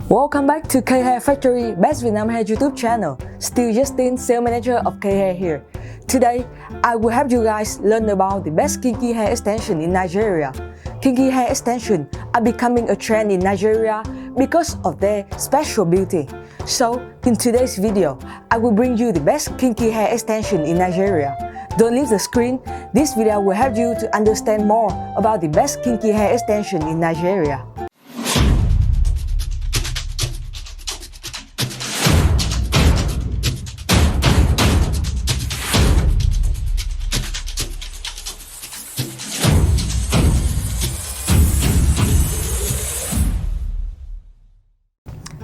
Welcome back to K Hair Factory, Best Vietnam Hair YouTube channel. Still Justin, Sales Manager of K Hair here. Today, I will help you guys learn about the best kinky hair extension in Nigeria. Kinky hair extensions are becoming a trend in Nigeria because of their special beauty. So, in today's video, I will bring you the best kinky hair extension in Nigeria. Don't leave the screen. This video will help you to understand more about the best kinky hair extension in Nigeria.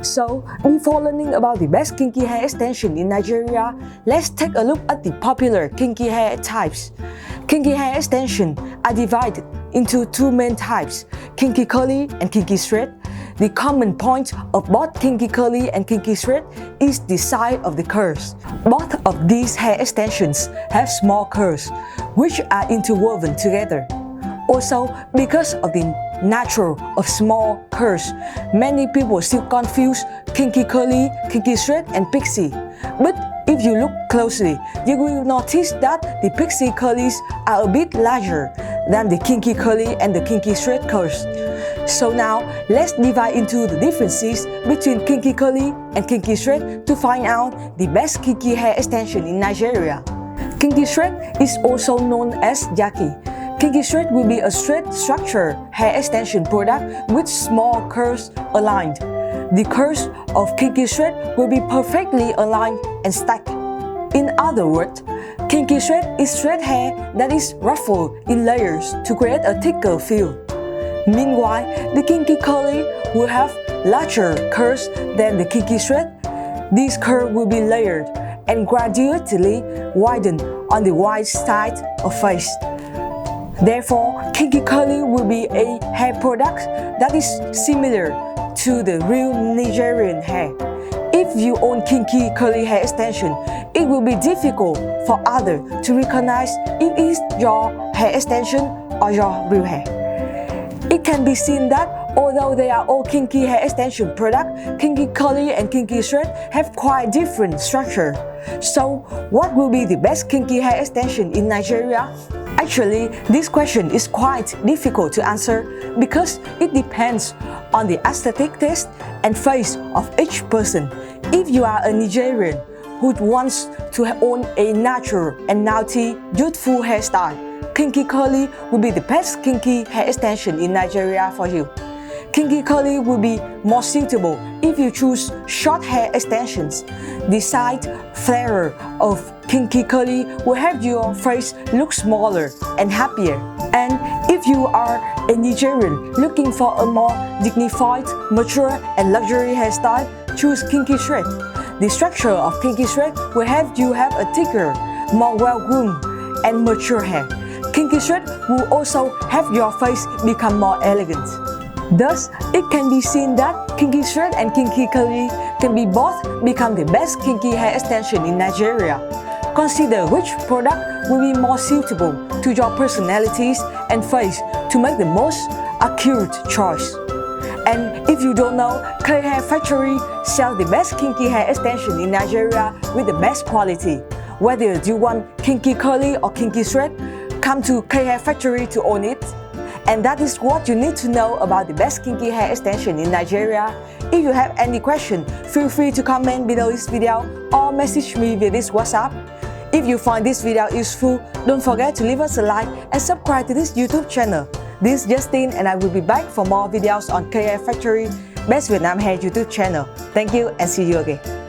So, before learning about the best kinky hair extension in Nigeria, let's take a look at the popular kinky hair types. Kinky hair extensions are divided into two main types, kinky curly and kinky straight. The common point of both kinky curly and kinky straight is the size of the curls. Both of these hair extensions have small curls, which are interwoven together. Also, because of the nature of small curls, many people still confuse kinky curly, kinky straight, and pixie. But if you look closely, you will notice that the pixie curlies are a bit larger than the kinky curly and the kinky straight curls. So now, let's divide into the differences between kinky curly and kinky straight to find out the best kinky hair extension in Nigeria. Kinky straight is also known as yaki. Kinky straight will be a straight structure hair extension product with small curls aligned. The curls of kinky straight will be perfectly aligned and stacked. In other words, kinky straight is straight hair that is ruffled in layers to create a thicker feel. Meanwhile, the kinky curly will have larger curls than the kinky straight. These curls will be layered and gradually widen on the wide side of face. Therefore, kinky curly will be a hair product that is similar to the real Nigerian hair. If you own kinky curly hair extension, it will be difficult for others to recognize if it is your hair extension or your real hair. It can be seen that although they are all kinky hair extension products, kinky curly and kinky straight have quite different structure. So, what will be the best kinky hair extension in Nigeria? Actually, this question is quite difficult to answer because it depends on the aesthetic taste and face of each person. If you are a Nigerian who wants to own a natural and naughty, youthful hairstyle, kinky curly will be the best kinky hair extension in Nigeria for you. Kinky curly will be more suitable if you choose short hair extensions. The side flare of kinky curly will have your face look smaller and happier. And if you are a Nigerian looking for a more dignified, mature and luxury hairstyle, choose kinky straight. The structure of kinky straight will have you have a thicker, more well-groomed and mature hair. Kinky straight will also have your face become more elegant. Thus, it can be seen that kinky straight and kinky curly can be both become the best kinky hair extension in Nigeria. Consider which product will be more suitable to your personalities and face to make the most accurate choice. And if you don't know, K Hair Factory sells the best kinky hair extension in Nigeria with the best quality. Whether you want kinky curly or kinky straight, come to K Hair Factory to own it. And that is what you need to know about the best kinky hair extension in Nigeria. If you have any question, feel free to comment below this video or message me via this WhatsApp. If you find this video useful, don't forget to leave us a like and subscribe to this YouTube channel. This is Justin and I will be back for more videos on K Hair Factory, Best Vietnam Hair YouTube channel. Thank you and see you again.